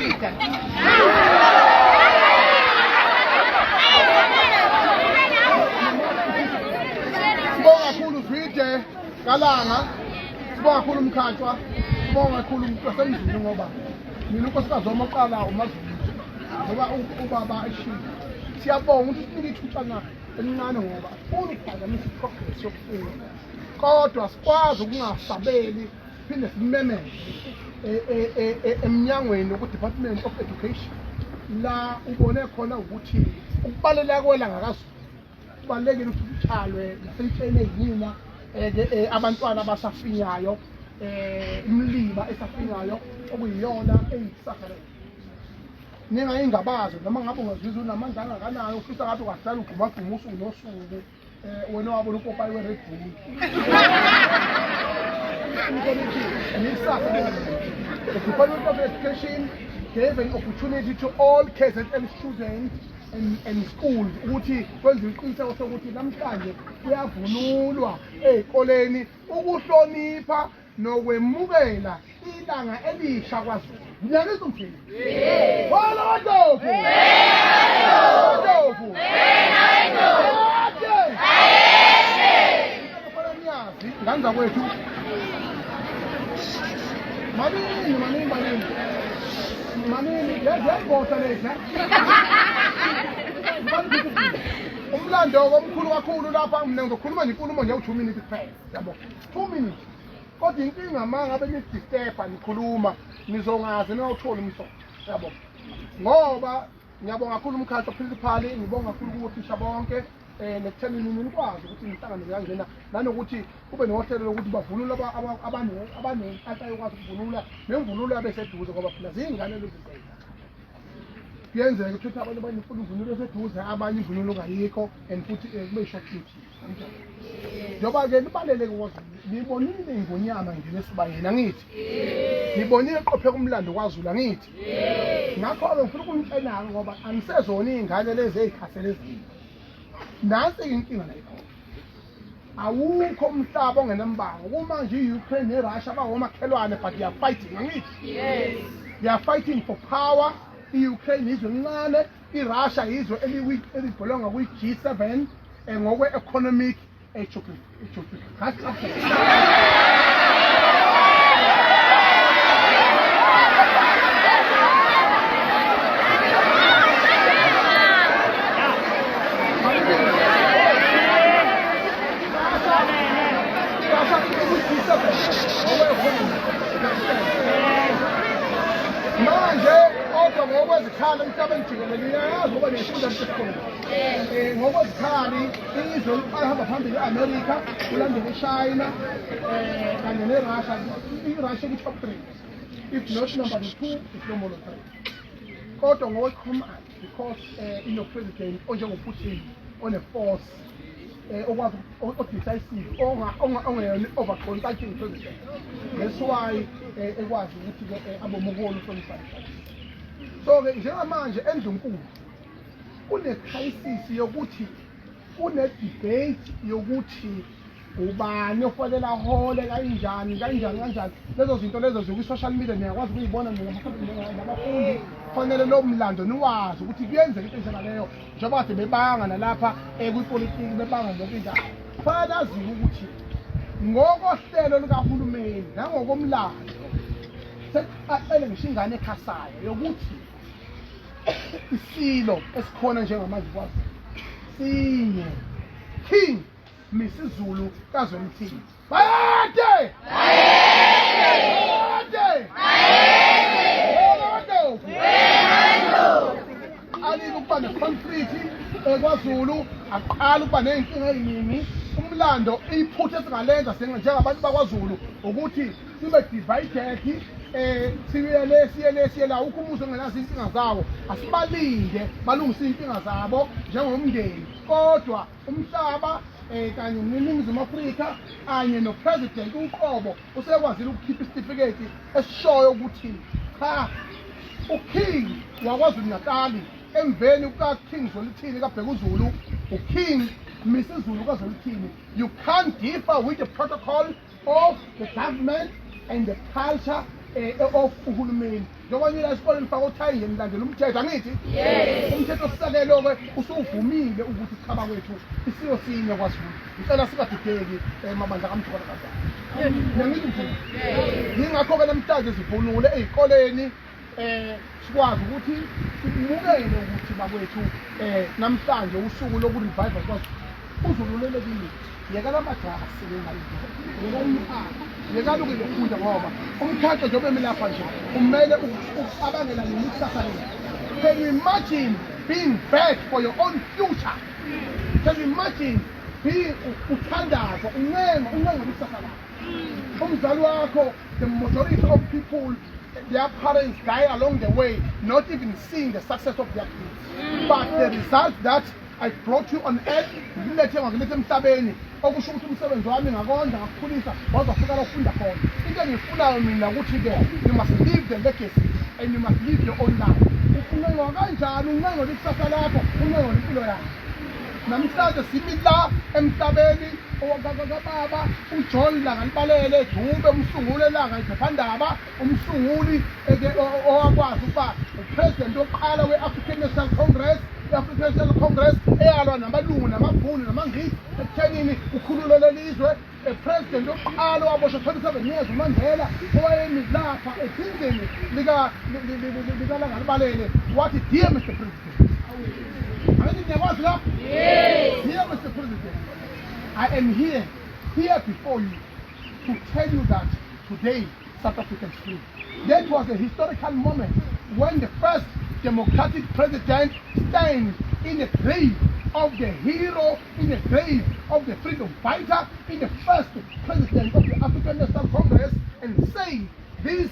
Vide. Sibonga kakhulu Vide Kalanga. Sibonga kakhulu Mkhatshwa. Sibonga kakhulu Mkhasemzulu ngoba mina unkosikazi omaqala uMazulu. Ngoba ubaba eshilo. Siyabonga ukuthi sinike ithutshana elincane ngoba ukuphazamisa iprogress yokufunda. Kodwa sikwazi ukungasabeli phinde simemeze emnyangweni ku-Department of Education la ubone khona ukuthi ukubaluleka kwelanga kaZulu kubalulekile ukuthi kutshalwe nasentsheni eyinina abantwana abasafinyayo imliba esafinyayo okuyiyona eyikusasa lethu. Ningayingabazo noma ngabe ungazizwa unamandla angakanani ufisa ngabe ungahlala ugumaguma usuku nosuku wena wabona upopayi we-Red Bull. The Department of Education gave an opportunity to all KZN students and schools ukuthi kwenziwe iqiniseko sokuthi namhlanje kuyavunulwa ezikoleni ukuhlonipha nokwemukela ilanga elisha kwaZulu. Ngiyakuzwa umthini? Wala wadofu. Wadofu. Nganza kwethu. Manini, yayibotha leza. Umlando omkhulu kakhulu lapha mina ngizokhuluma nje inkulumo nje u2 minutes kuphela. Yabo. 2 minutes. Kodwa inkinga manga ngabe nidisturba nikhuluma nizongaze ningawuthola umsoco. Yabo. Ngoba ngiyabonga kakhulu Umkhatshwa principal, ngibonga kakhulu kuothisha bonke nekutheni nikwazi ukuthi nihlangane kangena nanokuthi kube nohlelo lokuthi bavunule abanenhlanhla yokwazi ukuvunula nemvunulo yabeseduze ngoba phela zingane lezi zinto. Kuyenzeka ukuthi abantu abanifuna uvunulo eseduze abanye imvunulo ngayikho and futhi kube short duty. Njoba ke libaleleke kwaZulu nibonile ingonyama nje lesibayena ngithi nibonile qophe kumlando kwaZulu ngithi ngakho ke ngifuna ukumtshela ngoba anisezona izingane lezi ezikhasele ezinye. Nansi inkinga la ikhona. Awukho umhlaba ongenambango. Uma nje iUkraine neRussia bawomakhelwane but they are fighting ngithi. Yes. They are fighting for power. iUkraine izwe encane, iRussia izwe elibholonga kwi-G7 ngokwe-economic ejukile. Manje kodwa ngokwezikhali emhlabeni jikelele niyayazi ngoba nifunda msesikole. Ngokwezikhali izwe elihamba phambili i-America, kulandele iChina kanye neRussia. iRussia ku-top 3. If not number 2, it's no more than 3. Kodwa ngokwe-command because ino-president onjengoPutin one-force okwazi odecisive overconsulting president. That's why ekwazi ukuthi abomukolo uhloniphane. So ke njengamanje endlunkulu kune-crisis yokuthi kune-debate yokuthi ubani ofanele ahole kanjani. Lezo zinto lezo zikwi-social media niyakwazi ukuyibona nabafundi fanele lo mlando niwazi ukuthi kuyenzeka into enjengaleyo njengoba kade bebanga nalapha kwipolitiki bebanga zonke indawo. Fanele aziwe ukuthi ngokohlelo likahulumeni nangokomlando sekuqale ngisho ingane ekhasayo yokuthi isilo esikhona njengamanje kwaZulu sinye King Misizulu kaZwelithini. Bayade! Alike ukuba ne-conflict kwaZulu, aqala ukuba ney'nkinga ey'ningi. Umlando iphutha esingalenza njengabantu bakwaZulu ukuthi sibe divided, siye la ukho umuzi ongenazo inkinga zawo asibalinde balungise inkinga zabo njengomndeni. Kodwa umhlaba kanye neNingizimu Afrika kanye nopresident uqobo usekwazile ukukhipha isitifiketi esishoyo ukuthi cha uKing wakwaZulu Natal emveni kukaKing Zwelithini kabheka uZulu uKing Misizulu kaZwelithini. You can't differ with the protocol of the government and the culture of uhulumeni. njengoba nina esikoleni faka uthayini nilandela umthetho angithi umthetho sisekelo-ke usuvumile ukuthi sichaba kwethu isiyo sinye kwaSizulu ngicela singadideki mabandla kamthokwana kazana ngiyangithi mthini yingakho-ke namhlanje sivunule ey'koleni sikwazi ukuthi simukele ukuthi bakwethu namhlanje usuku lokureviva kwaZulu uzululelekile yekala amajaha sebengaliyekala yekala ukufunda ngoba umthetho njengoba emelapha nje umele abangela nemikusasa lena. Can you imagine being bad for your own future? Can you imagine being uthandaza uncenga ngekusasa lakho? Umzali wakho, the majority of people, their parents die along the way, not even seeing the success of their kids. But the result that I brought you on earth, ngilethe emhlabeni, okusho ukuthi umsebenzi wami ngakondla ngakukhulisa wazofika la ufunda khona. Into engiyifunayo mina ukuthi-ke, you must live the legacy and you must live your own life. Uncenga kanjani, uncenga lekusasa lakho, uncenga lempilo yakho. Namhlanje simi la emhlabeni kababa uJohn langa libalele Dube umsunguli langa iphephandaba umsunguli owakwazi ukuba upresident oqala we-African National Congress, i-African National Congress eyalwa namalungu namabhunu namangisi ekuthenini ukhululo lelizwe, president oqala waboshwa 27 years uMandela owayemi lapha ethindeni lika libalele wathi, dear Mr. President, dear Mr. President, I am here before you to tell you that today South Africa is free. That was a historical moment when the first democratic president stands in the grave of the hero, in the grave of the freedom fighter, in the first president of the African National Congress, and say this